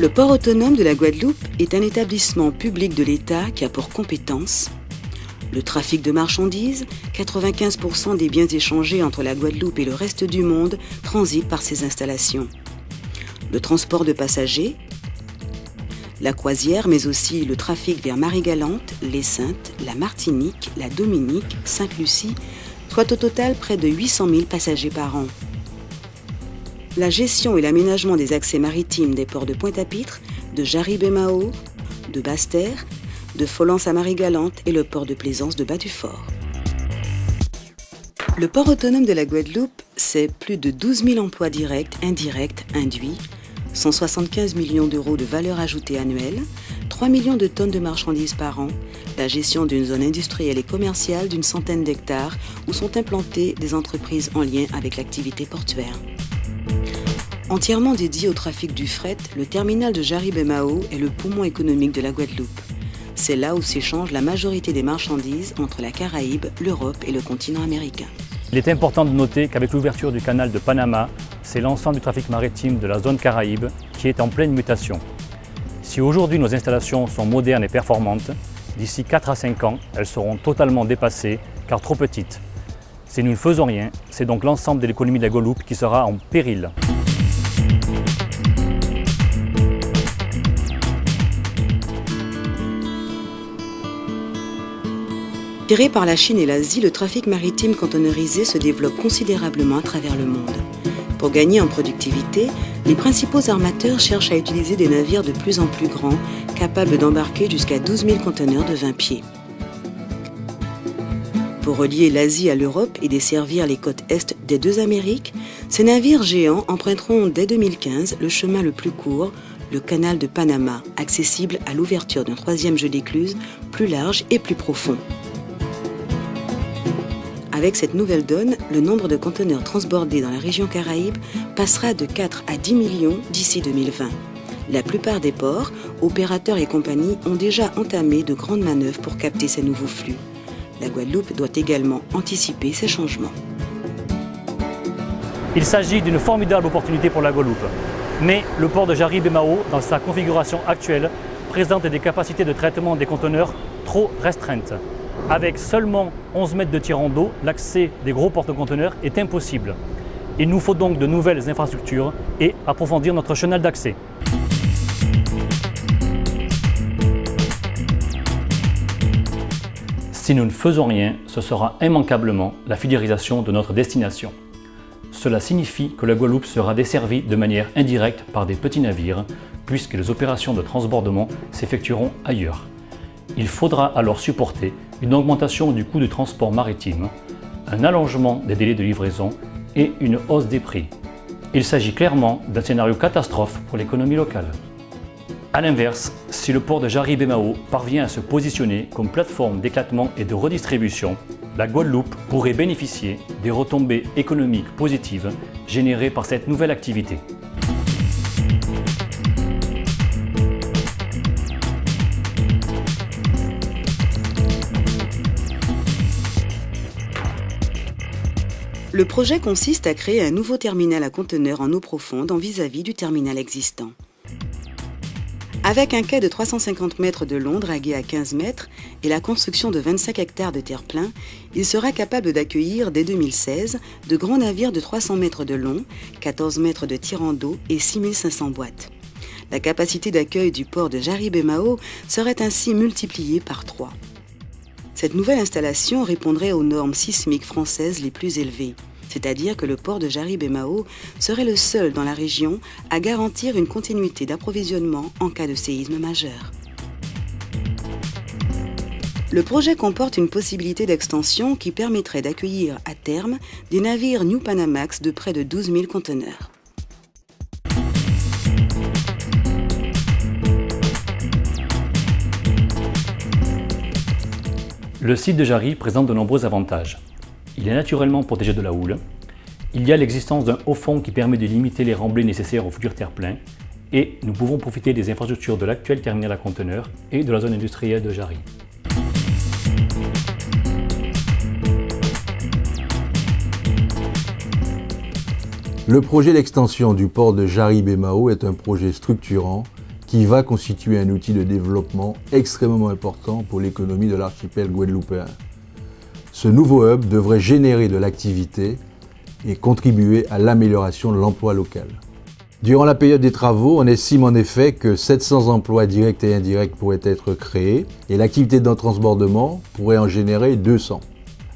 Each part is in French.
Le port autonome de la Guadeloupe est un établissement public de l'État qui a pour compétence le trafic de marchandises. 95% des biens échangés entre la Guadeloupe et le reste du monde transitent par ces installations. Le transport de passagers, la croisière, mais aussi le trafic vers Marie-Galante, les Saintes, la Martinique, la Dominique, Sainte-Lucie, soit au total près de 800 000 passagers par an. La gestion et l'aménagement des accès maritimes des ports de Pointe-à-Pitre, de Jaribe-Mao, de Basse-Terre, de Folens à Marie-Galante et le port de plaisance de Bas-du-Fort. Le port autonome de la Guadeloupe, c'est plus de 12 000 emplois directs, indirects, induits, 175 millions d'euros de valeur ajoutée annuelle, 3 millions de tonnes de marchandises par an, la gestion d'une zone industrielle et commerciale d'une centaine d'hectares où sont implantées des entreprises en lien avec l'activité portuaire. Entièrement dédié au trafic du fret, le terminal de Jaribe-Mao est le poumon économique de la Guadeloupe. C'est là où s'échange la majorité des marchandises entre la Caraïbe, l'Europe et le continent américain. Il est important de noter qu'avec l'ouverture du canal de Panama, c'est l'ensemble du trafic maritime de la zone Caraïbe qui est en pleine mutation. Si aujourd'hui nos installations sont modernes et performantes, d'ici 4 à 5 ans, elles seront totalement dépassées car trop petites. Si nous ne faisons rien, c'est donc l'ensemble de l'économie de la Guadeloupe qui sera en péril. Tiré par la Chine et l'Asie, le trafic maritime conteneurisé se développe considérablement à travers le monde. Pour gagner en productivité, les principaux armateurs cherchent à utiliser des navires de plus en plus grands, capables d'embarquer jusqu'à 12 000 conteneurs de 20 pieds. Pour relier l'Asie à l'Europe et desservir les côtes est des deux Amériques, ces navires géants emprunteront dès 2015 le chemin le plus court, le canal de Panama, accessible à l'ouverture d'un troisième jeu d'écluses plus large et plus profond. Avec cette nouvelle donne, le nombre de conteneurs transbordés dans la région Caraïbe passera de 4 à 10 millions d'ici 2020. La plupart des ports, opérateurs et compagnies ont déjà entamé de grandes manœuvres pour capter ces nouveaux flux. La Guadeloupe doit également anticiper ces changements. Il s'agit d'une formidable opportunité pour la Guadeloupe. Mais le port de Jaribe-Mao, dans sa configuration actuelle, présente des capacités de traitement des conteneurs trop restreintes. Avec seulement 11 mètres de tirant d'eau, l'accès des gros porte-conteneurs est impossible. Il nous faut donc de nouvelles infrastructures et approfondir notre chenal d'accès. Si nous ne faisons rien, ce sera immanquablement la fidélisation de notre destination. Cela signifie que la Guadeloupe sera desservie de manière indirecte par des petits navires, puisque les opérations de transbordement s'effectueront ailleurs. Il faudra alors supporter une augmentation du coût du transport maritime, un allongement des délais de livraison et une hausse des prix. Il s'agit clairement d'un scénario catastrophe pour l'économie locale. A l'inverse, si le port de Jaribe-Mao parvient à se positionner comme plateforme d'éclatement et de redistribution, la Guadeloupe pourrait bénéficier des retombées économiques positives générées par cette nouvelle activité. Le projet consiste à créer un nouveau terminal à conteneurs en eau profonde en vis-à-vis du terminal existant. Avec un quai de 350 mètres de long dragué à 15 mètres et la construction de 25 hectares de terre-plein, il sera capable d'accueillir dès 2016 de grands navires de 300 mètres de long, 14 mètres de tirant d'eau et 6500 boîtes. La capacité d'accueil du port de Jaribe-Mao serait ainsi multipliée par 3. Cette nouvelle installation répondrait aux normes sismiques françaises les plus élevées, c'est-à-dire que le port de Jaribe-Mao serait le seul dans la région à garantir une continuité d'approvisionnement en cas de séisme majeur. Le projet comporte une possibilité d'extension qui permettrait d'accueillir à terme des navires New Panamax de près de 12 000 conteneurs. Le site de Jari présente de nombreux avantages. Il est naturellement protégé de la houle. Il y a l'existence d'un haut fond qui permet de limiter les remblais nécessaires au futur terre-plein. Et nous pouvons profiter des infrastructures de l'actuel terminal à conteneurs et de la zone industrielle de Jari. Le projet d'extension du port de Jaribe-Mao est un projet structurant qui va constituer un outil de développement extrêmement important pour l'économie de l'archipel guadeloupéen. Ce nouveau hub devrait générer de l'activité et contribuer à l'amélioration de l'emploi local. Durant la période des travaux, on estime en effet que 700 emplois directs et indirects pourraient être créés et l'activité d'un transbordement pourrait en générer 200.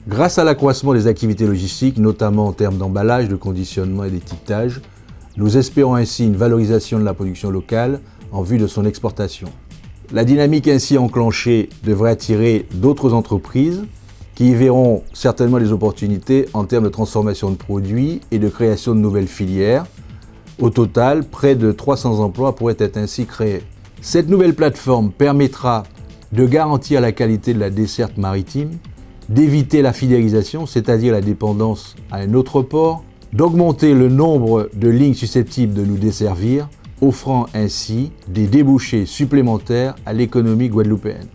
Grâce à l'accroissement des activités logistiques, notamment en termes d'emballage, de conditionnement et d'étiquetage, nous espérons ainsi une valorisation de la production locale en vue de son exportation. La dynamique ainsi enclenchée devrait attirer d'autres entreprises qui y verront certainement des opportunités en termes de transformation de produits et de création de nouvelles filières. Au total, près de 300 emplois pourraient être ainsi créés. Cette nouvelle plateforme permettra de garantir la qualité de la desserte maritime, d'éviter la fidélisation, c'est-à-dire la dépendance à un autre port, d'augmenter le nombre de lignes susceptibles de nous desservir, offrant ainsi des débouchés supplémentaires à l'économie guadeloupéenne.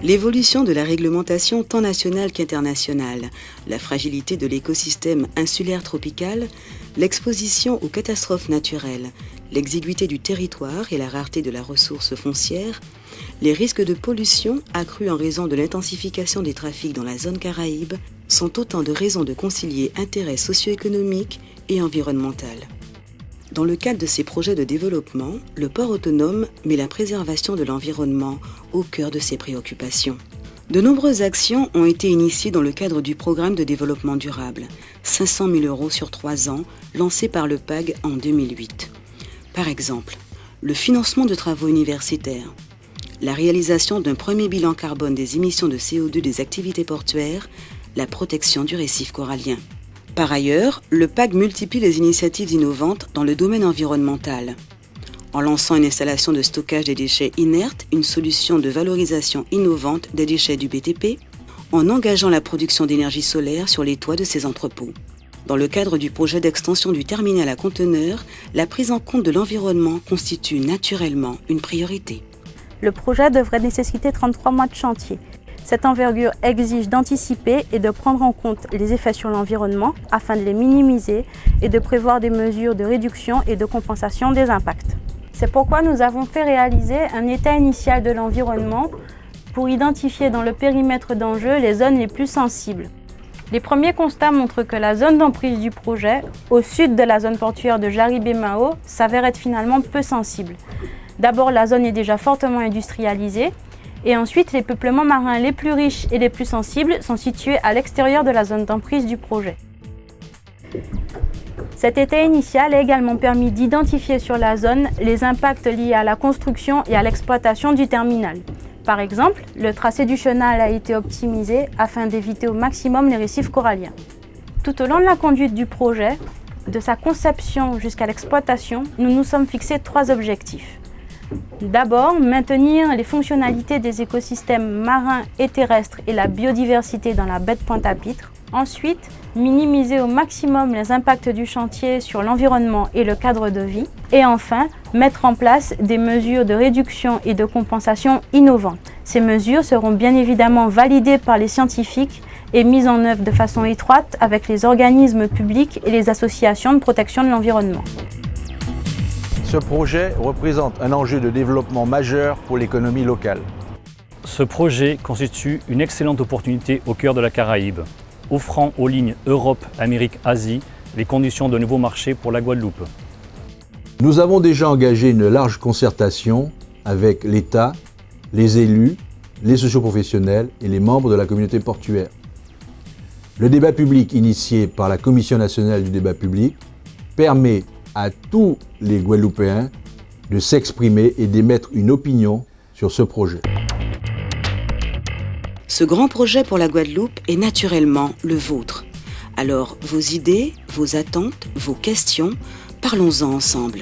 L'évolution de la réglementation tant nationale qu'internationale, la fragilité de l'écosystème insulaire tropical, l'exposition aux catastrophes naturelles, l'exiguïté du territoire et la rareté de la ressource foncière, les risques de pollution accrus en raison de l'intensification des trafics dans la zone Caraïbe sont autant de raisons de concilier intérêts socio-économiques et environnemental. Dans le cadre de ces projets de développement, le port autonome met la préservation de l'environnement au cœur de ses préoccupations. De nombreuses actions ont été initiées dans le cadre du programme de développement durable, 500 000 € sur 3 ans, lancé par le PAG en 2008. Par exemple, le financement de travaux universitaires, la réalisation d'un premier bilan carbone des émissions de CO2 des activités portuaires, la protection du récif corallien. Par ailleurs, le PAG multiplie les initiatives innovantes dans le domaine environnemental. En lançant une installation de stockage des déchets inertes, une solution de valorisation innovante des déchets du BTP, en engageant la production d'énergie solaire sur les toits de ces entrepôts. Dans le cadre du projet d'extension du terminal à conteneurs, la prise en compte de l'environnement constitue naturellement une priorité. Le projet devrait nécessiter 33 mois de chantier. Cette envergure exige d'anticiper et de prendre en compte les effets sur l'environnement afin de les minimiser et de prévoir des mesures de réduction et de compensation des impacts. C'est pourquoi nous avons fait réaliser un état initial de l'environnement pour identifier dans le périmètre d'enjeu les zones les plus sensibles. Les premiers constats montrent que la zone d'emprise du projet, au sud de la zone portuaire de Jaribe-Mao, s'avère être finalement peu sensible. D'abord, la zone est déjà fortement industrialisée. Et ensuite, les peuplements marins les plus riches et les plus sensibles sont situés à l'extérieur de la zone d'emprise du projet. Cet état initial a également permis d'identifier sur la zone les impacts liés à la construction et à l'exploitation du terminal. Par exemple, le tracé du chenal a été optimisé afin d'éviter au maximum les récifs coralliens. Tout au long de la conduite du projet, de sa conception jusqu'à l'exploitation, nous nous sommes fixés 3 objectifs. D'abord, maintenir les fonctionnalités des écosystèmes marins et terrestres et la biodiversité dans la baie de Pointe-à-Pitre. Ensuite, minimiser au maximum les impacts du chantier sur l'environnement et le cadre de vie. Et enfin, mettre en place des mesures de réduction et de compensation innovantes. Ces mesures seront bien évidemment validées par les scientifiques et mises en œuvre de façon étroite avec les organismes publics et les associations de protection de l'environnement. Ce projet représente un enjeu de développement majeur pour l'économie locale. Ce projet constitue une excellente opportunité au cœur de la Caraïbe, offrant aux lignes Europe, Amérique, Asie les conditions de nouveaux marchés pour la Guadeloupe. Nous avons déjà engagé une large concertation avec l'État, les élus, les socioprofessionnels et les membres de la communauté portuaire. Le débat public initié par la Commission nationale du débat public permet à tous les Guadeloupéens de s'exprimer et d'émettre une opinion sur ce projet. Ce grand projet pour la Guadeloupe est naturellement le vôtre. Alors, vos idées, vos attentes, vos questions, parlons-en ensemble.